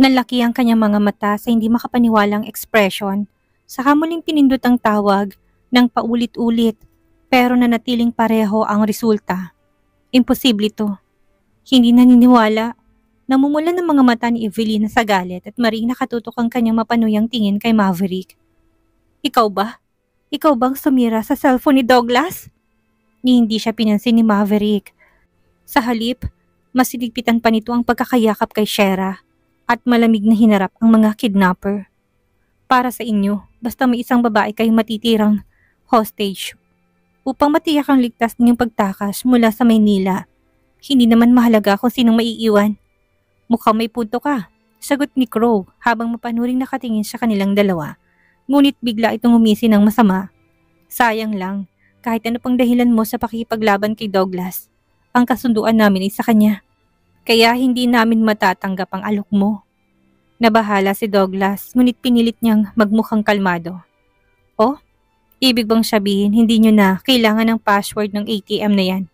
Nalaki ang kanyang mga mata sa hindi makapaniwalang ekspresyon. Saka muling pinindot ang tawag ng paulit-ulit pero nanatiling pareho ang resulta. Imposible to. Hindi naniniwala. Namumulan ng mga mata ni Evelina sa galit at maring nakatutok ang kanyang mapanuyang tingin kay Maverick. Ikaw ba? Ikaw bang sumira sa cellphone ni Douglas? Ni hindi siya pinansin ni Maverick. Sa halip, mas sinigpitan pa nito ang pagkakayakap kay Shera at malamig na hinarap ang mga kidnapper. Para sa inyo, basta may isang babae kayong matitirang hostage upang matiyak ang ligtas ninyong pagtakas mula sa Maynila. Hindi naman mahalaga kung sinong maiiwan. Mukhang may punto ka, sagot ni Crow habang mapanuring nakatingin sa kanilang dalawa. Ngunit bigla itong umisi ng masama. Sayang lang, kahit ano pang dahilan mo sa pakipaglaban kay Douglas, ang kasunduan namin ay sa kanya. Kaya hindi namin matatanggap ang alok mo. Nabahala si Douglas, ngunit pinilit niyang magmukhang kalmado. Oh, ibig bang sabihin hindi niyo na kailangan ng password ng ATM na yan?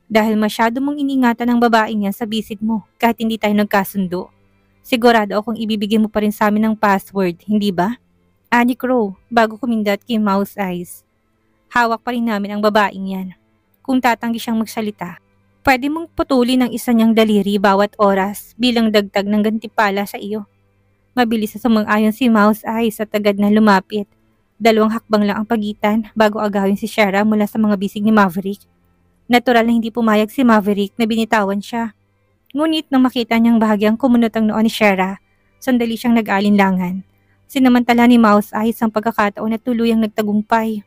Dahil masyado mong iningatan ang babaeng yan sa bisit mo kahit hindi tayo nagkasundo. Sigurado akong ibibigay mo pa rin sa amin ng password, hindi ba? Ani Crow, bago kumindat kay Mouse Eyes. Hawak pa rin namin ang babaeng yan. Kung tatanggi siyang magsalita, pwede mong putulin ang isa niyang daliri bawat oras bilang dagdag ng gantipala sa iyo. Mabilis sa sumang-ayon si Mouse Eyes at agad na lumapit. 2 hakbang lang ang pagitan bago agawin si Shera mula sa mga bisig ni Maverick. Natural na hindi pumayag si Maverick na binitawan siya. Ngunit nang makita niyang bahagyang kumunot ang noo ni Shera, sandali siyang nag-alinlangan. Sinamantala ni Mouse Eyes ang pagkakataon na tuluyang nagtagumpay.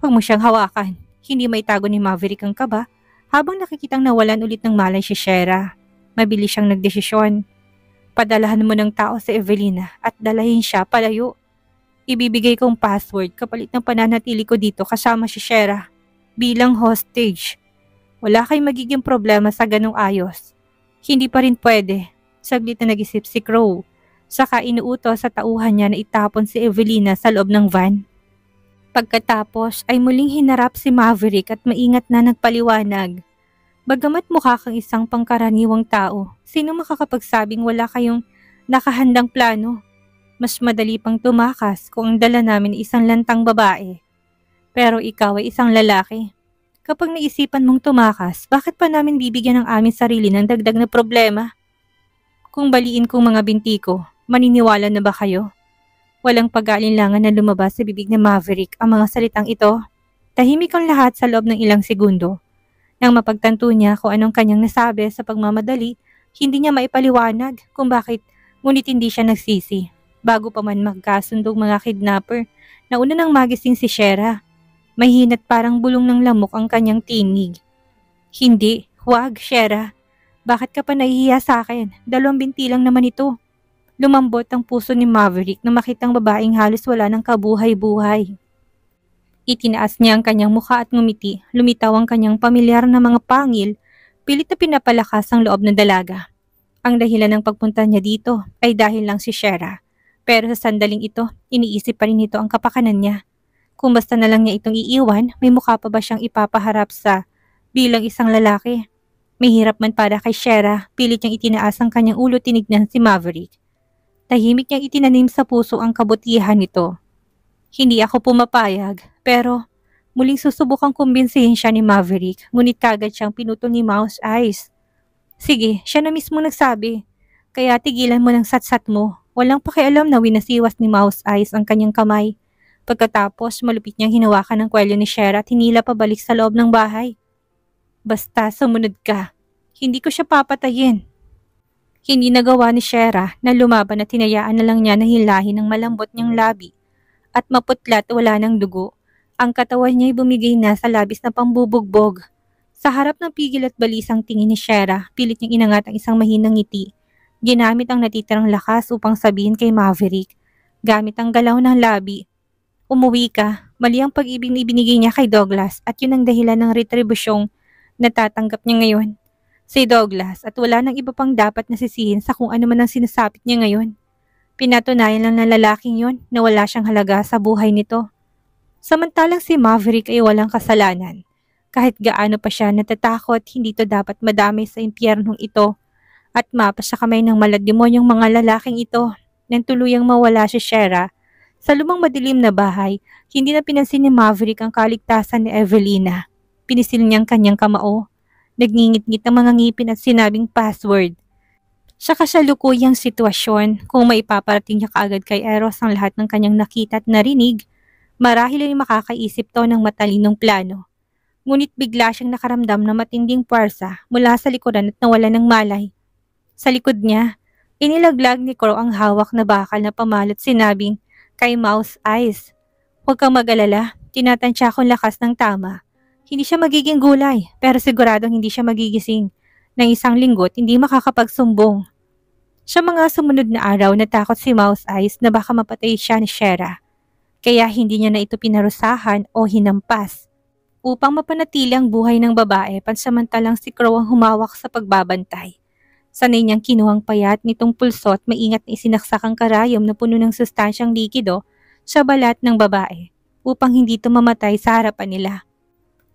Huwag mo siyang hawakan. Hindi maitago ni Maverick ang kaba habang nakikitang nawalan ulit ng malay si Shera. Mabilis siyang nagdesisyon. Padalahan mo ng tao sa Evelina at dalahin siya palayo. Ibibigay kong password kapalit ng pananatili ko dito kasama si Shera. Bilang hostage. Wala kayong magiging problema sa ganong ayos. Hindi pa rin pwede. Saglit na nag-isip si Crow. Saka inuutos sa tauhan niya na itapon si Evelina sa loob ng van. Pagkatapos ay muling hinarap si Maverick at maingat na nagpaliwanag. Bagamat mukha kang isang pangkaraniwang tao, sino makakapagsabing wala kayong nakahandang plano? Mas madali pang tumakas kung ang dala namin ay isang lantang babae. Pero ikaw ay isang lalaki. Kapag naisipan mong tumakas, bakit pa namin bibigyan ng aming sarili ng dagdag na problema? Kung baliin kong mga binti ko, maniniwala na ba kayo? Walang pag-aalinlangan na lumabas sa bibig ni Maverick ang mga salitang ito. Tahimik ang lahat sa loob ng ilang segundo. Nang mapagtanto niya kung anong kanyang nasabi sa pagmamadali, hindi niya maipaliwanag kung bakit, ngunit hindi siya nagsisi. Bago pa man magkasundong mga kidnapper, nauna nang magising si Shera. May hinat parang bulong ng lamok ang kanyang tinig. Hindi, huwag, Shera. Bakit ka pa nahihiya sa akin? 2 binti lang naman ito. Lumambot ang puso ni Maverick na makitang babaeng halos wala ng kabuhay-buhay. Itinaas niya ang kanyang mukha at ngumiti, lumitaw ang kanyang pamilyar na mga pangil, pilit na pinapalakas ang loob ng dalaga. Ang dahilan ng pagpunta niya dito ay dahil lang si Shera. Pero sa sandaling ito, iniisip pa rin nito ang kapakanan niya. Kung basta na lang niya itong iiwan, may mukha pa ba siyang ipapaharap sa bilang isang lalaki? Mahirap man para kay Shera, pilit niyang itinaas ang kanyang ulo tinignan si Maverick. Tahimik niyang itinanim sa puso ang kabutihan nito. Hindi ako pumapayag, pero muling susubukang kumbinsihin siya ni Maverick, ngunit kagad siyang pinutol ni Mouse Eyes. Sige, siya na mismo nagsabi. Kaya tigilan mo ng satsat mo. Walang pakialam na winasiwas ni Mouse Eyes ang kanyang kamay. Pagkatapos, malupit niyang hinawakan ang kwelyo ni Shera at hinila pabalik sa loob ng bahay. Basta sumunod ka. Hindi ko siya papatayin. Hindi nagawa ni Shera na lumaban at hinayaan na lang niya na hilahin ng malambot niyang labi. At maputlat wala ng dugo. Ang katawan niya ay bumigay na sa labis na pambubugbog. Sa harap ng pigil at balisang tingin ni Shera, pilit niyang inangat ang isang mahinang ngiti. Ginamit ang natitirang lakas upang sabihin kay Maverick. Gamit ang galaw ng labi. Umuwi ka, mali ang pag-ibig na ibinigay niya kay Douglas at yun ang dahilan ng retribusyong natatanggap niya ngayon. Si Douglas at wala nang iba pang dapat nasisihin sa kung ano man ang sinasapit niya ngayon. Pinatunayan lang ng lalaking yon na wala siyang halaga sa buhay nito. Samantalang si Maverick ay walang kasalanan. Kahit gaano pa siya natatakot, hindi to dapat madamay sa impyernong ito. at mapa sa kamay ng malademonyong mga lalaking ito nang tuluyang mawala si Shera. Sa lumang madilim na bahay, hindi na pinansin ni Maverick ang kaligtasan ni Evelina. Pinisil niyang kanyang kamao, nagngingit-ngit ang mga ngipin at sinabing password. Sa kasalukuyang sitwasyon, kung maipaparating niya kaagad kay Eros ang lahat ng kanyang nakita at narinig, marahil ay makakaisip to ng matalinong plano. Ngunit bigla siyang nakaramdam na matinding puwersa mula sa likuran at nawala ng malay. Sa likod niya, inilaglag ni Crow ang hawak na bakal na pamalot sinabing, "Kay Mouse Eyes. Huwag kang mag-alala, tinatansya akong lakas ng tama. Hindi siya magiging gulay, pero siguradong hindi siya magigising. Nang isang linggo't hindi makakapagsumbong." Sa mga sumunod na araw, natakot si Mouse Eyes na baka mapatay siya ni Shera. Kaya hindi niya na ito pinarusahan o hinampas. Upang mapanatili ang buhay ng babae, pansamantalang si Crow ang humawak sa pagbabantay. Sanay niyang kinuhang payat nitong pulso at maingat na isinaksak ang karayom na puno ng sustansyang likido sa balat ng babae upang hindi ito mamatay sa harapan nila.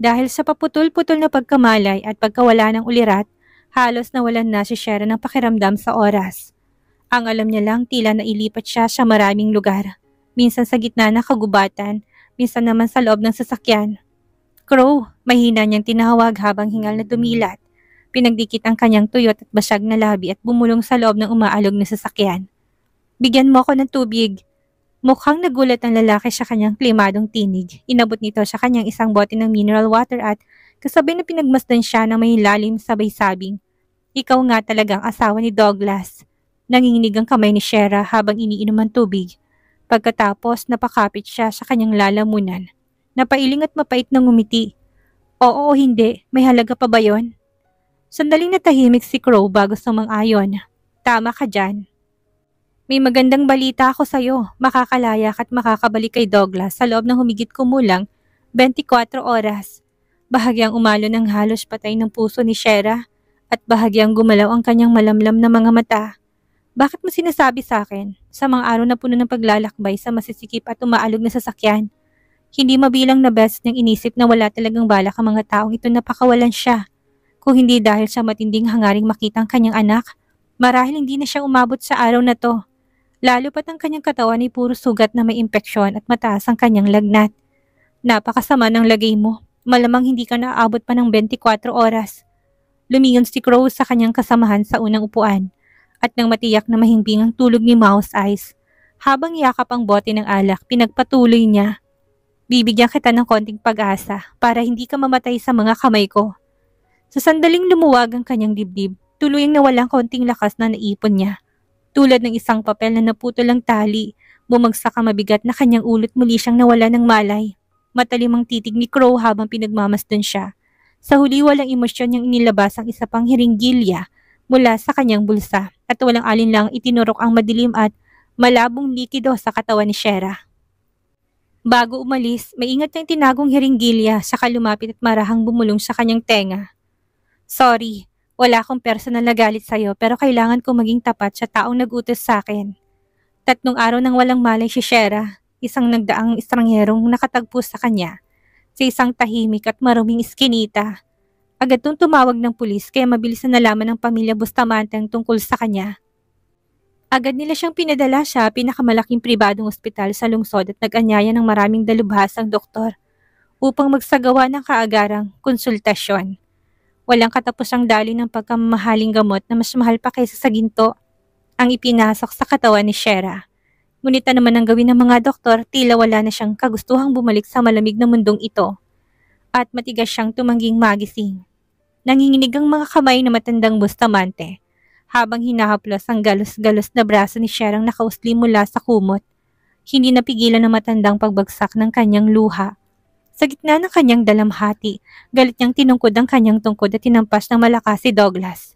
Dahil sa paputol-putol na pagkamalay at pagkawala ng ulirat, halos nawalan na si Shera ng pakiramdam sa oras. Ang alam niya lang tila nailipat siya sa maraming lugar, minsan sa gitna ng kagubatan, minsan naman sa loob ng sasakyan. "Crow," mahina niyang tinawag habang hingal na dumilat. Pinagdikit ang kanyang tuyot at basyag na labi at bumulong sa loob ng umaalog na sasakyan. "Bigyan mo ako ng tubig." Mukhang nagulat ang lalaki sa kanyang klimadong tinig. Inabot nito sa kanyang isang bote ng mineral water at kasabay na pinagmasdan siya ng may lalim sabay sabing, "Ikaw nga talagang asawa ni Douglas." Nanginginig ang kamay ni Shera habang iniinom ang tubig. Pagkatapos napakapit siya sa kanyang lalamunan. Napailing at mapait na ngumiti. "Oo o hindi, may halaga pa ba yon?" Sandaling natahimik si Crow bago sumang-ayon. "Tama ka dyan. May magandang balita ako sa'yo. Makakalayak at makakabalik kay Douglas sa loob ng humigit kumulang 24 oras. Bahagyang umalo ng halos patay ng puso ni Shera at bahagyang gumalaw ang kanyang malamlam na mga mata. "Bakit mo sinasabi sa akin? Sa mga araw na puno ng paglalakbay sa masisikip at umaalog na sasakyan. Hindi mabilang na beses niyang inisip na wala talagang balak ang mga taong ito na pakawalan siya. Kung hindi dahil sa matinding hangaring makita ang kanyang anak, marahil hindi na siya umabot sa araw na to. Lalo pat ang kanyang katawan ay puro sugat na may impeksyon at mataas ang kanyang lagnat. Napakasama ng lagay mo. Malamang hindi ka naaabot pa ng 24 oras. Lumingon si Crow sa kanyang kasamahan sa unang upuan at nang matiyak na mahimbing ang tulog ni Mouse Eyes, habang yakap ang bote ng alak, pinagpatuloy niya, "Bibigyan kita ng konting pag-asa para hindi ka mamatay sa mga kamay ko." Sa sandaling lumuwag ang kanyang dibdib, tuluyang nawalang konting lakas na naipon niya. Tulad ng isang papel na naputol ang tali, bumagsak ang mabigat na kanyang ulot, muli siyang nawala ng malay. Matalim ang titig ni Crow habang pinagmamasdan siya. Sa huli walang emosyon niyang inilabas ang isa pang hiringgilya mula sa kanyang bulsa at walang alinlang itinurok ang madilim at malabong likido sa katawan ni Shera. Bago umalis, maingat niyang tinagong hiringgilya saka lumapit at marahang bumulong sa kanyang tenga. "Sorry, wala akong personal na galit sa'yo pero kailangan kong maging tapat sa taong nag-utos sa akin. 3 araw nang walang malay si Shera, isang nagdaang estrangerong nakatagpo sa kanya, sa isang tahimik at maruming iskinita. Agad nung tumawag ng pulis kaya mabilis na nalaman ng pamilya Bustamante ang tungkol sa kanya. Agad nila siyang pinadala sa pinakamalaking pribadong ospital sa lungsod at nag-anyaya ng maraming dalubhasang doktor upang magsagawa ng kaagarang konsultasyon. Walang katapusang daloy ng pagkamamahaling gamot na mas mahal pa kaysa sa ginto ang ipinasok sa katawan ni Shera. Ngunit naman ang gawin ng mga doktor, tila wala na siyang kagustuhang bumalik sa malamig na mundong ito at matigas siyang tumangging magising. Nanginginig ang mga kamay na matandang Bustamante habang hinahaplos ang galos-galos na braso ni Sherang nakausli mula sa kumot. Hindi napigilan ng matandang pagbagsak ng kanyang luha. Sa gitna ng kanyang dalamhati, galit niyang tinungkod ang kanyang tungkod at tinampas ng malakas si Douglas.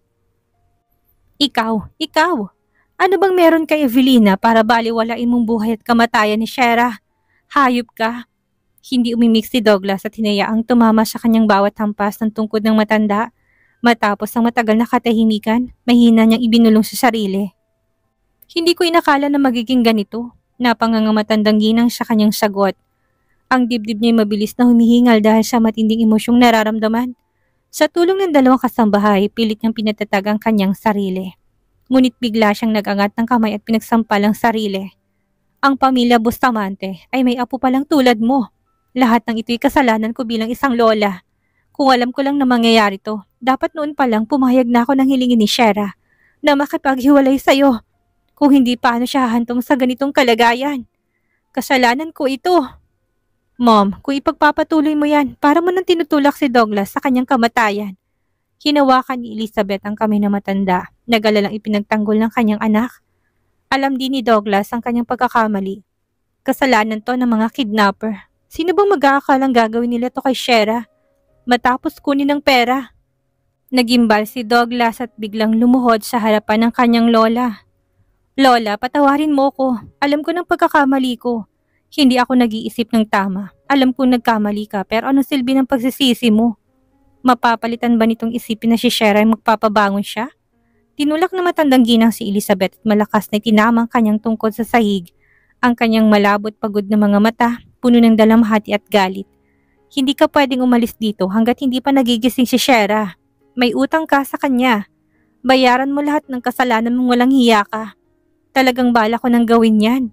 Ikaw! Ano bang meron kay Evelina para baliwalain mong buhay at kamatayan ni Shera? Hayop ka!" Hindi umimik si Douglas at hinayaang tumama sa kanyang bawat hampas ng tungkod ng matanda. Matapos ang matagal na katahimikan, mahina niyang ibinulong sa sarili. "Hindi ko inakala na magiging ganito." Napangangamatandang ginang sa kanyang sagot. Ang dibdib niya mabilis na humihingal dahil sa matinding emosyong nararamdaman. Sa tulong ng dalawang kasambahay, pilit niyang pinatatag ang kanyang sarili. Ngunit bigla siyang nag-angat ng kamay at pinagsampal ang sarili. Ang pamilya Bustamante ay may apo palang tulad mo. Lahat ng ito'y kasalanan ko bilang isang lola. Kung alam ko lang na mangyayari to, dapat noon pa lang pumayag na ako ng hilingin ni Shera na makipaghiwalay sa'yo. Kung hindi paano siya hahantong sa ganitong kalagayan. Kasalanan ko ito. Mom, kung ipagpapatuloy mo yan, para mo nang tinutulak si Douglas sa kanyang kamatayan. Hinawakan ni Elizabeth ang kamay na matanda, nag-alalang ipinagtanggol ng kanyang anak. Alam din ni Douglas ang kanyang pagkakamali. Kasalanan to ng mga kidnapper. Sino bang mag-aakalang gagawin nila to kay Shera? Matapos kunin ng pera. Nagimbal si Douglas at biglang lumuhod sa harapan ng kanyang lola. Lola, patawarin mo ko. Alam ko ng pagkakamali ko. Hindi ako nag-iisip ng tama. Alam kong nagkamali ka, pero anong silbi ng pagsisisi mo? Mapapalitan ba nitong isipin na si Shera ay magpapabangon siya? Tinulak na matandang ginang si Elizabeth at malakas na itinamang kanyang tungkod sa sahig. Ang kanyang malabot pagod na mga mata, puno ng dalamhati at galit. Hindi ka pwedeng umalis dito hanggat hindi pa nagigising si Shera. May utang ka sa kanya. Bayaran mo lahat ng kasalanan mong walang hiya ka. Talagang bala ko nang gawin yan.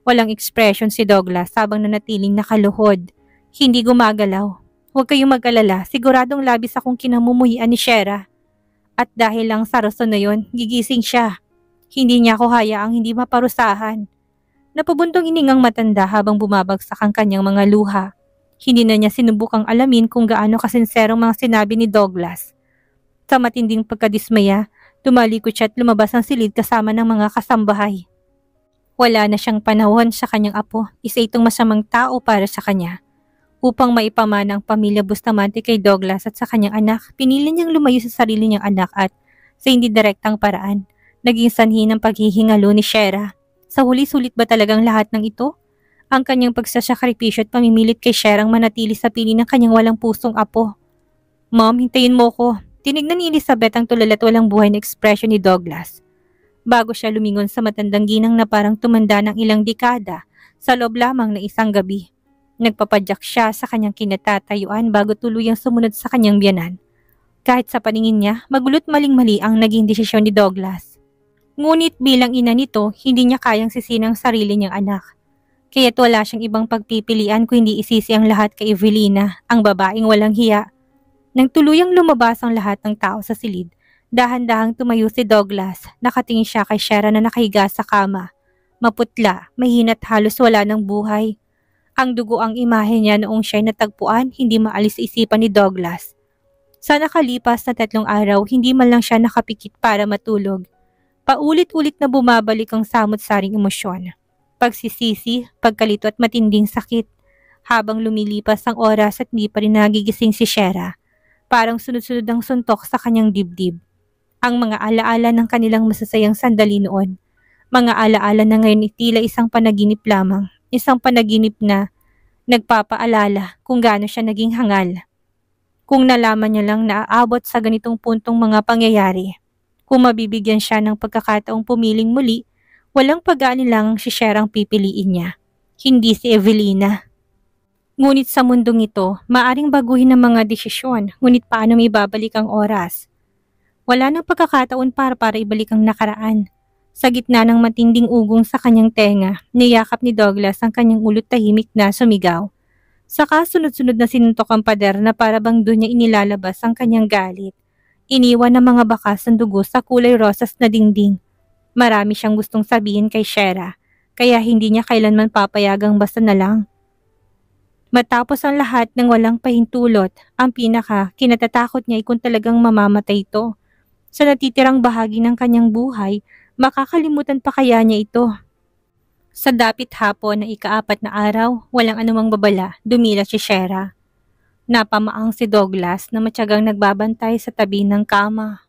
Walang expression si Douglas habang nanatiling nakaluhod. Hindi gumagalaw. Huwag kayong mag-alala, siguradong labis akong kinamumuhian ni Shera. At dahil lang sa rason na yon, gigising siya. Hindi niya ako hayaang hindi maparusahan. Napabuntong iningang matanda habang bumabagsak ang kanyang mga luha. Hindi na niya sinubukang alamin kung gaano kasinserong mga sinabi ni Douglas. Sa matinding pagkadismaya, tumalikod siya at lumabas ang silid kasama ng mga kasambahay. Wala na siyang panahon sa kanyang apo, isa itong masamang tao para sa kanya. Upang maipamana ang pamilya Bustamante kay Douglas at sa kanyang anak, pinili niyang lumayo sa sarili niyang anak at sa hindi direktang paraan, naging sanhi ng paghihingalo ni Shera. Sa huli sulit ba talagang lahat ng ito? Ang kanyang pagsasakripisyo at pamimilit kay Shera ang manatili sa pili ng kanyang walang pusong apo. Mom, hintayin mo ko. Tinignan ni Elizabeth ang tulad at walang buhay na ekspresyon ni Douglas. Bago siya lumingon sa matandang ginang na parang tumanda ng ilang dekada sa loob lamang ng isang gabi. Nagpapadyak siya sa kanyang kinatatayuan bago tuluyang sumunod sa kanyang biyanan. Kahit sa paningin niya, magulot maling-mali ang naging desisyon ni Douglas. Ngunit bilang ina nito, hindi niya kayang sisinang sarili niyang anak. Kaya't wala siyang ibang pagpipilian kung hindi isisi ang lahat kay Evelina, ang babaeng walang hiya. Nang tuluyang lumabas ang lahat ng tao sa silid, dahan-dahang tumayo si Douglas. Nakatingin siya kay Shera na nakahiga sa kama. Maputla, mahina at halos wala ng buhay. Ang dugo ang imahe niya noong siya'y natagpuan, hindi maalis sa isipan ni Douglas. Sa nakalipas na 3 araw, hindi man lang siya nakapikit para matulog. Paulit-ulit na bumabalik ang samot-saring emosyon. Pagsisisi, pagkalito at matinding sakit. Habang lumilipas ang oras at hindi pa rin nagigising si Shera, parang sunod-sunod ang suntok sa kanyang dibdib. Ang mga alaala ng kanilang masasayang sandali noon. Mga alaala na ngayon tila isang panaginip lamang. Isang panaginip na nagpapaalala kung gaano siya naging hangal. Kung nalaman niya lang na aabot sa ganitong puntong mga pangyayari. Kung mabibigyan siya ng pagkakataong pumiling muli, walang pag-aalilangang si Shera ang pipiliin niya. Hindi si Evelina. Ngunit sa mundong ito, maaring baguhin ang mga desisyon, ngunit paano may babalik ang oras? Wala nang pagkakataon para ibalik ang nakaraan. Sa gitna ng matinding ugong sa kanyang tenga, niyakap ni Douglas ang kanyang ulot tahimik na sumigaw. Saka sunod-sunod na sinuntok ang pader na para bang doon niya inilalabas ang kanyang galit. Iniwan ng mga bakas ng dugo sa kulay rosas na dingding. Marami siyang gustong sabihin kay Shera, kaya hindi niya kailanman papayagang basta na lang. Matapos ang lahat ng walang pahintulot, ang kinatatakot niya ay kung talagang mamamatay ito. Sa natitirang bahagi ng kanyang buhay, makakalimutan pa kaya niya ito. Sa dapit hapon na ika-4 na araw, walang anumang babala, dumila si Shera. Napamaang si Douglas na matyagang nagbabantay sa tabi ng kama.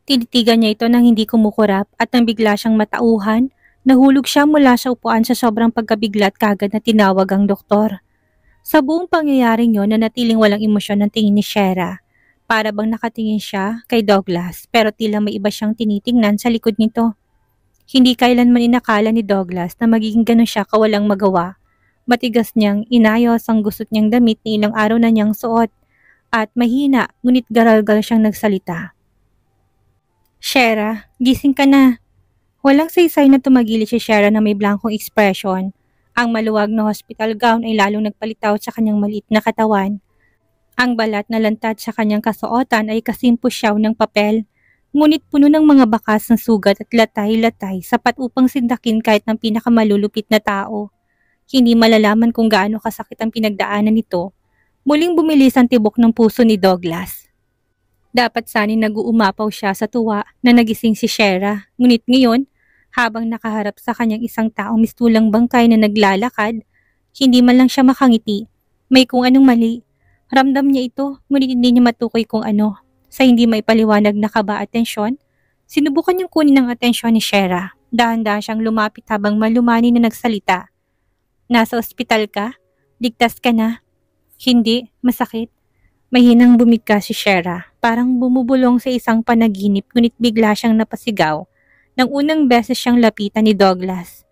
Tinitigan niya ito nang hindi kumukurap at nang bigla siyang matauhan, nahulog siya mula sa upuan sa sobrang pagkabigla at kagad na tinawag ang doktor. Sa buong pangyayaring yon, nanatiling walang emosyon ng tingin ni Shera. Para bang nakatingin siya kay Douglas pero tila may iba siyang tinitingnan sa likod nito. Hindi kailanman inakala ni Douglas na magiging ganun siya kawalang magawa. Matigas niyang inayos ang gusot niyang damit na ilang araw na niyang suot. at mahina ngunit garalgal siyang nagsalita. Shera, gising ka na. Walang saysay na tumagilid si Shera na may blankong ekspresyon. Ang maluwag na hospital gown ay lalong nagpalitaw sa kanyang maliit na katawan. Ang balat na lantad sa kanyang kasuotan ay kasimpusyaw ng papel, ngunit puno ng mga bakas ng sugat at latay-latay sapat upang sindakin kahit ng pinakamalulupit na tao. Hindi malalaman kung gaano kasakit ang pinagdaanan nito. Muling bumilis ang tibok ng puso ni Douglas. Dapat sana'y nag-uumapaw siya sa tuwa na nagising si Shera, ngunit ngayon, habang nakaharap sa kanyang isang taong mistulang bangkay na naglalakad, hindi man lang siya makangiti. May kung anong mali. Ramdam niya ito, ngunit hindi niya matukoy kung ano. Sa hindi maipaliwanag na kaba at tensyon, sinubukan niyang kunin ang atensyon ni Shera. Dahan-dahan siyang lumapit habang malumani na nagsalita. Nasa ospital ka? Ligtas ka na? Hindi, masakit. Mahinang bumigkas si Shera, parang bumubulong sa isang panaginip ngunit bigla siyang napasigaw nang unang beses siyang lapitan ni Douglas.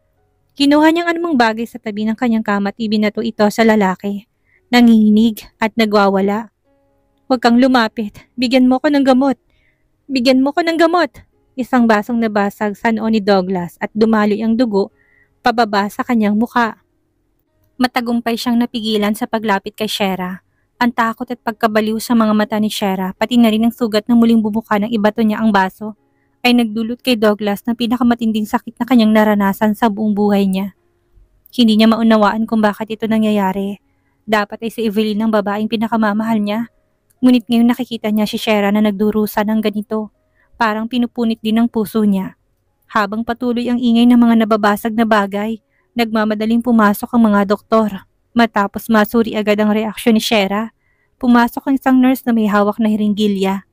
Kinuha niyang anumang bagay sa tabi ng kanyang kama at ibinato ito sa lalaki. Nanginginig at nagwawala. Huwag kang lumapit, bigyan mo ko ng gamot. Bigyan mo ko ng gamot. Isang basong nabasag sa noo ni Douglas at dumaloy ang dugo pababa sa kanyang muka. Matagumpay siyang napigilan sa paglapit kay Shera. Ang takot at pagkabaliw sa mga mata ni Shera, pati na rin ang sugat na muling bumuka ng ibato niya ang baso, ay nagdulot kay Douglas ng pinakamatinding sakit na kanyang naranasan sa buong buhay niya. Hindi niya maunawaan kung bakit ito nangyayari. Dapat ay si Evelyn ang babaeng pinakamamahal niya. Ngunit ngayon nakikita niya si Shera na nagdurusa ng ganito. Parang pinupunit din ang puso niya. Habang patuloy ang ingay ng mga nababasag na bagay, nagmamadaling pumasok ang mga doktor. Matapos masuri agad ang reaksyon ni Shera, pumasok ang isang nurse na may hawak na hiringgilya.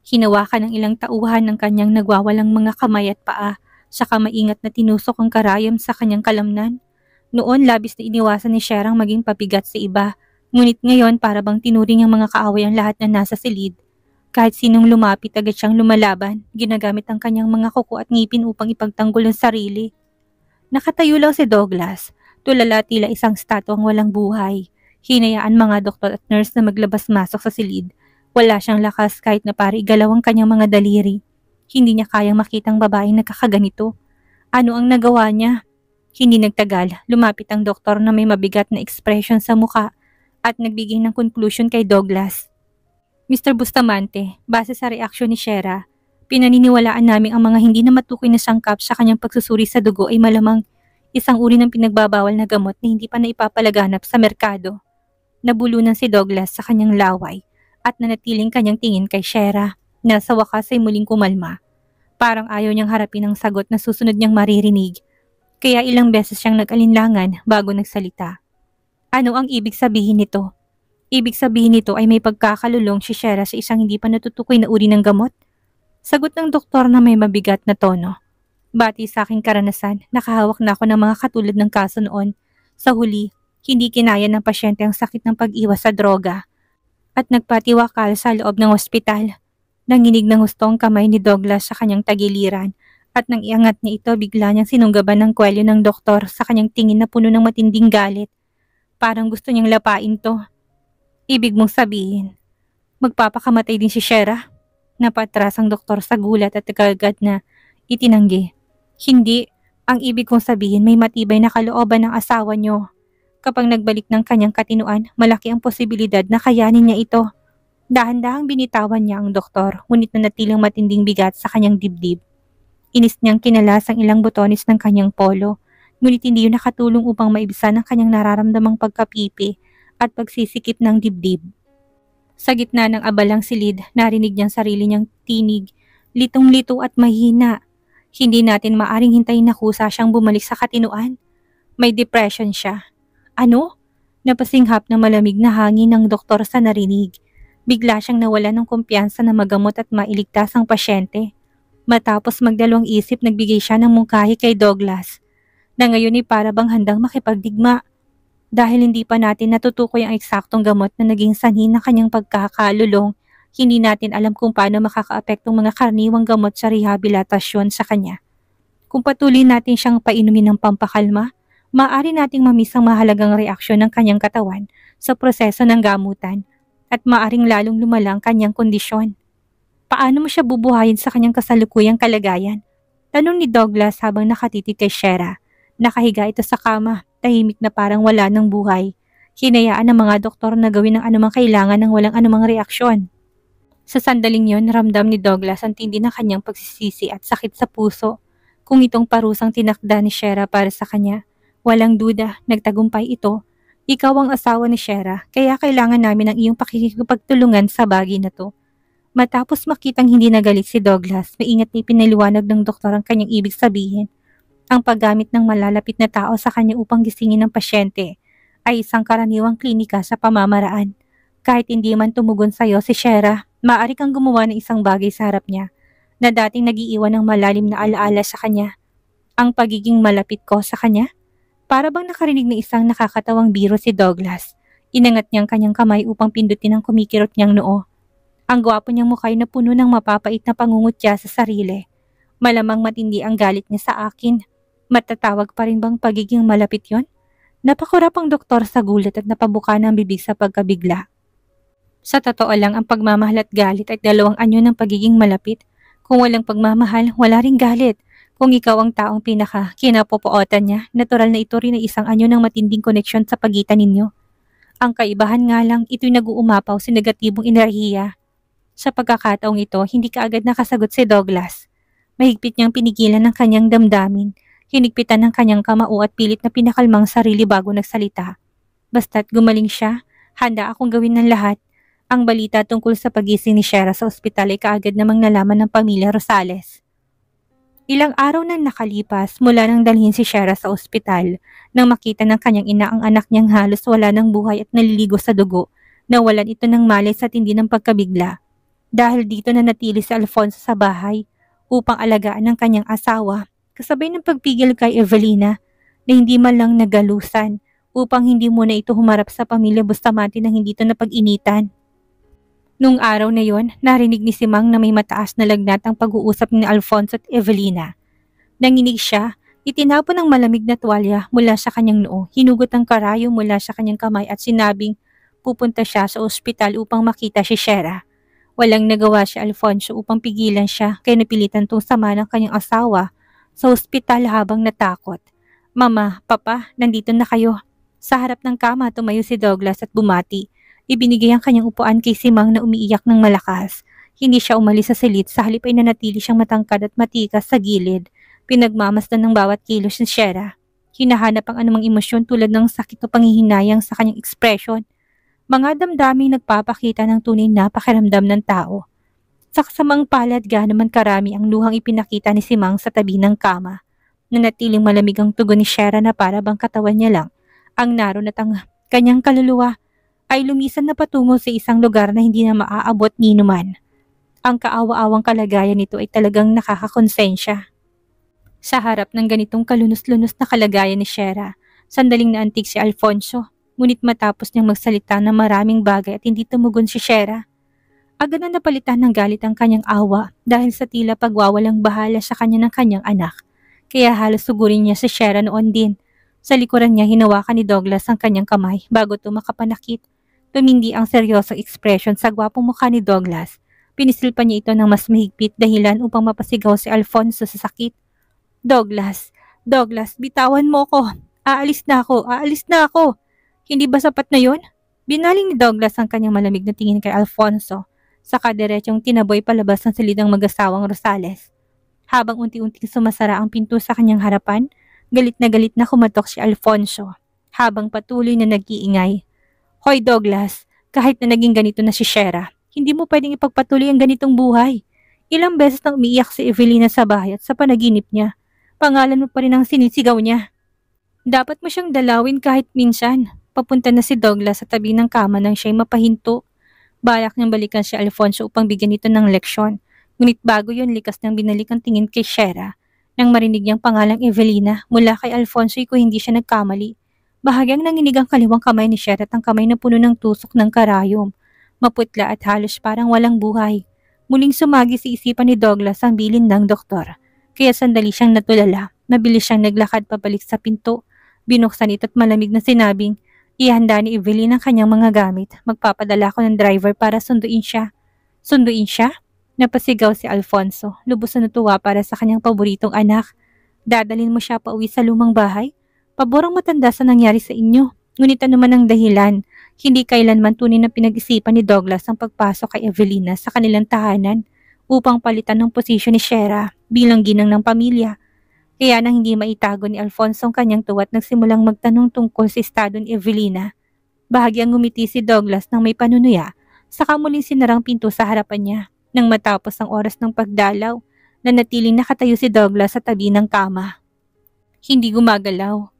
Hinawakan ng ilang tauhan ng kanyang nagwawalang mga kamay at paa, saka maingat na tinusok ang karayom sa kanyang kalamnan. Noon labis na iniwasan ni Shera ang maging pabigat sa iba, ngunit ngayon para bang tinuring ang mga kaaway ang lahat na nasa silid. Kahit sinong lumapit agad siyang lumalaban, ginagamit ang kanyang mga kuko at ngipin upang ipagtanggol ang sarili. Nakatayo lang si Douglas, tulala tila isang statwang walang buhay. Hinayaan mga doktor at nurse na maglabas-masok sa silid. Wala siyang lakas kahit na para igalaw ang kanyang mga daliri. Hindi niya kayang makitang babaeng nagkakaganito. Ano ang nagawa niya? Hindi nagtagal, lumapit ang doktor na may mabigat na ekspresyon sa muka at nagbigay ng conclusion kay Douglas. Mr. Bustamante, base sa reaksyon ni Shera, pinaniniwalaan namin ang mga hindi na matukoy na sangkap sa kanyang pagsusuri sa dugo ay malamang isang uri ng pinagbabawal na gamot na hindi pa naipapalaganap sa merkado. Nabulunan si Douglas sa kanyang laway at nanatiling kanyang tingin kay Shera na sa wakas ay muling kumalma. Parang ayaw niyang harapin ang sagot na susunod niyang maririnig. Kaya ilang beses siyang nag-alinlangan bago nagsalita. Ano ang ibig sabihin nito? Ibig sabihin nito ay may pagkakalulong si Shera sa isang hindi pa natutukoy na uri ng gamot? Sagot ng doktor na may mabigat na tono. Bati sa aking karanasan, nakahawak na ako ng mga katulad ng kaso noon. Sa huli, hindi kinaya ng pasyente ang sakit ng pag-iwas sa droga at nagpatiwakal sa loob ng ospital. Nanginig ng husto ang kamay ni Douglas sa kanyang tagiliran at nang iangat niya ito bigla niyang sinunggaban ng kwelyo ng doktor sa kanyang tingin na puno ng matinding galit. Parang gusto niyang lapain to. Ibig mong sabihin, magpapakamatay din si Shera? Napatras ang doktor sa gulat at agad na itinanggi. Hindi, ang ibig kong sabihin may matibay na kalooban ng asawa niyo. Kapag nagbalik ng kanyang katinuan, malaki ang posibilidad na kayanin niya ito. Dahan-dahang binitawan niya ang doktor, ngunit nanatiling matinding bigat sa kanyang dibdib. Inis niyang kinalas ang ilang botones ng kanyang polo, ngunit hindi yun nakatulong upang maibsan ang kanyang nararamdamang pagkapipi at pagsisikip ng dibdib. Sa gitna ng abalang silid, narinig niyang sarili niyang tinig, litong-lito at mahina. Hindi natin maaring hintayin na kusa siyang bumalik sa katinuan. May depression siya. Ano? Napasinghap ng malamig na hangin ng doktor sa narinig. Bigla siyang nawala ng kumpiyansa na magamot at mailigtas ang pasyente. Matapos magdalawang isip, nagbigay siya ng mungkahi kay Douglas, na ngayon ay para bang handang makipagdigma. Dahil hindi pa natin natutukoy ang eksaktong gamot na naging sanhi ng kanyang pagkakalulong, hindi natin alam kung paano makakaapektong mga karaniwang gamot sa rehabilitasyon sa kanya. Kung patuloy natin siyang painumin ng pampakalma, maaari nating mamiss ang mahalagang reaksyon ng kanyang katawan sa proseso ng gamutan at maaring lalong lumala ang kanyang kondisyon. Paano mo siya bubuhayin sa kanyang kasalukuyang kalagayan? Tanong ni Douglas habang nakatitig kay Shera. Nakahiga ito sa kama, tahimik na parang wala ng buhay. Hinayaan ng mga doktor na gawin ang anumang kailangan ng walang anumang reaksyon. Sa sandaling yon, ramdam ni Douglas ang tindi ng kanyang pagsisisi at sakit sa puso. Kung itong parusang tinakda ni Shera para sa kanya, walang duda, nagtagumpay ito. Ikaw ang asawa ni Shera, kaya kailangan namin ang iyong pakikipagtulungan sa bagay na to. Matapos makitang hindi nagalit si Douglas, maingat na ipinaliwanag ng doktor ang kanyang ibig sabihin. Ang paggamit ng malalapit na tao sa kanya upang gisingin ng pasyente ay isang karaniwang klinika sa pamamaraan. Kahit hindi man tumugon sa iyo si Shera, maaari kang gumawa ng isang bagay sa harap niya na dating nag-iiwan ng malalim na alaala sa kanya. Ang pagiging malapit ko sa kanya? Para bang nakarinig na isang nakakatawang biro si Douglas. Inangat niyang kanyang kamay upang pindutin ang kumikirot niyang noo. Ang gwapo niyang mukha ay napuno ng mapapait na pangungutya sa sarili. Malamang matindi ang galit niya sa akin. Matatawag pa rin bang pagiging malapit yon? Napakurap ang doktor sa gulat at napabuka ng bibig sa pagkabigla. Sa totoo lang, ang pagmamahal at galit ay dalawang anyo ng pagiging malapit. Kung walang pagmamahal, wala ring galit. Kung ikaw ang taong kinapopootan niya, natural na ito rin ay isang anyo ng matinding koneksyon sa pagitan ninyo. Ang kaibahan nga lang, ito'y nag-uumapaw sa negatibong enerhiya. Sa pagkakataong ito, hindi kaagad nakasagot si Douglas. Mahigpit niyang pinigilan ng kanyang damdamin, hinigpitan ng kanyang kamao at pilit na pinakalmang sarili bago nagsalita. Basta't gumaling siya, handa akong gawin ng lahat. Ang balita tungkol sa pagising ni Shera sa ospital ay kaagad namang nalaman ng pamilya Rosales. Ilang araw na nakalipas mula nang dalhin si Shera sa ospital nang makita ng kanyang ina ang anak niyang halos wala ng buhay at naliligo sa dugo, nawalan ito ng malay sa tindi ng pagkabigla. Dahil dito na natili si Alfonso sa bahay upang alagaan ng kanyang asawa, kasabay ng pagpigil kay Evelina na hindi man lang nagalusan upang hindi muna ito humarap sa pamilya Bustamante nang hindi ito napag-initan. Nung araw na yon, narinig ni Simang na may mataas na lagnat ang pag-uusap ni Alfonso at Evelina. Nanginig siya, itinapon ang malamig na tuwalya mula sa kanyang noo, hinugot ang karayo mula sa kanyang kamay at sinabing pupunta siya sa ospital upang makita si Shera. Walang nagawa si Alfonso upang pigilan siya kaya napilitan tong sama ng kanyang asawa sa ospital habang natakot. Mama, Papa, nandito na kayo. Sa harap ng kama tumayo si Douglas at bumati. Ibinigay ang kanyang upuan kay Simang na umiiyak ng malakas. Hindi siya umalis sa silid, sa halip ay nanatili siyang matangkad at matikas sa gilid. Pinagmamasdan ng bawat kilos ni Shera. Hinahanap ang anumang emosyon tulad ng sakit o panghihinayang sa kanyang ekspresyon. Mga damdaming nagpapakita ng tunay na pakiramdam ng tao. Sa kasamang palad naman karami ang luhang ipinakita ni Simang sa tabi ng kama. Nanatiling malamig ang tugon ni Shera na para bang katawan niya lang. Ang naroon at ang kanyang kaluluwa ay lumisan na patungo sa isang lugar na hindi na maaabot ni numan. Ang kaawa-awang kalagayan nito ay talagang nakakakonsensya. Sa harap ng ganitong kalunos-lunos na kalagayan ni Shera, sandaling naantig si Alfonso, ngunit matapos niyang magsalita ng maraming bagay at hindi tumugon si Shera, agad na napalitan ng galit ang kanyang awa dahil sa tila pagwawalang bahala sa kanya ng kanyang anak. Kaya halos sugurin niya si Shera noon din. Sa likuran niya hinawakan ni Douglas ang kanyang kamay bago ito makapanakit. Tumindi ang seryosong ekspresyon sa gwapong mukha ni Douglas. Pinisil pa niya ito ng mas mahigpit dahilan upang mapasigaw si Alfonso sa sakit. Douglas, bitawan mo ko. Aalis na ako. Hindi ba sapat na yon? Binaling ni Douglas ang kanyang malamig na tingin kay Alfonso. Saka diretsong tinaboy palabas ng salidang mag-asawang Rosales. Habang unti-unting sumasara ang pinto sa kanyang harapan, galit na kumatok si Alfonso. Habang patuloy na nag-iingay. Hoy Douglas, kahit na naging ganito na si Shera, hindi mo pwedeng ipagpatuloy ang ganitong buhay. Ilang beses nang umiiyak si Evelina sa bahay at sa panaginip niya. Pangalan mo pa rin ang sinisigaw niya. Dapat mo siyang dalawin kahit minsan. Papunta na si Douglas sa tabi ng kama nang siya'y mapahinto. Balak niyang balikan si Alfonso upang bigyan ito ng leksyon. Ngunit bago yun, likas niyang binalik ang tingin kay Shera. Nang marinig niyang pangalang Evelina mula kay Alfonso kung hindi siya nagkamali. Bahagyang nanginig ang kaliwang kamay ni Shera at ang kamay na puno ng tusok ng karayom. Maputla at halos parang walang buhay. Muling sumagi sa isipan ni Douglas ang bilin ng doktor. Kaya sandali siyang natulala. Mabilis siyang naglakad pabalik sa pinto. Binuksan ito at malamig na sinabing, Ihanda ni Evelyn ang kanyang mga gamit. Magpapadala ko ng driver para sunduin siya. Sunduin siya? Napasigaw si Alfonso, lubos na natuwa para sa kanyang paboritong anak. Dadalhin mo siya pauwi sa lumang bahay? Paborang matanda sa nangyari sa inyo. Ngunit ano man ang dahilan, hindi kailanman tunay na pinag-isipan ni Douglas ang pagpasok kay Evelina sa kanilang tahanan upang palitan ng posisyon ni Shera bilang ginang ng pamilya. Kaya nang hindi maitago ni Alfonso ang kanyang tuwa at nagsimulang magtanong tungkol sa estado ni Evelina. Bahagyang ngumiti si Douglas nang may panunuya, saka muling sinarang pinto sa harapan niya. Nang matapos ang oras ng pagdalaw, nanatiling nakatayo si Douglas sa tabi ng kama. Hindi gumagalaw.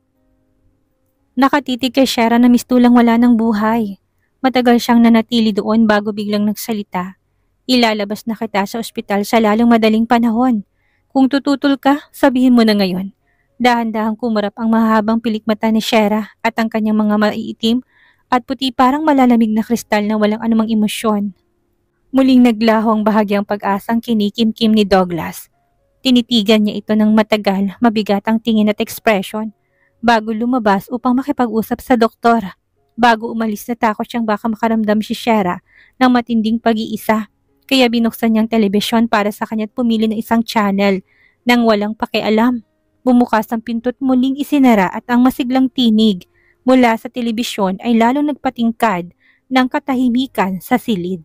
Nakatitig kay Shera na mistulang wala ng buhay. Matagal siyang nanatili doon bago biglang nagsalita. Ilalabas na kita sa ospital sa lalong madaling panahon. Kung tututol ka, sabihin mo na ngayon. Dahan-dahang kumarap ang mahabang pilikmata ni Shera at ang kanyang mga maiitim at puti parang malalamig na kristal na walang anumang emosyon. Muling naglaho ang bahagyang pag-asang kinikimkim ni Douglas. Tinitigan niya ito ng matagal, mabigat ang tingin at ekspresyon bago lumabas upang makipag-usap sa doktor. Bago umalis, natakot siyang baka makaramdam si Shera ng matinding pag-iisa. Kaya binuksan niyang telebisyon para sa kanya at pumili ng isang channel nang walang pakialam. Bumukas ang pinto't muling isinara at ang masiglang tinig mula sa telebisyon ay lalong nagpatingkad ng katahimikan sa silid.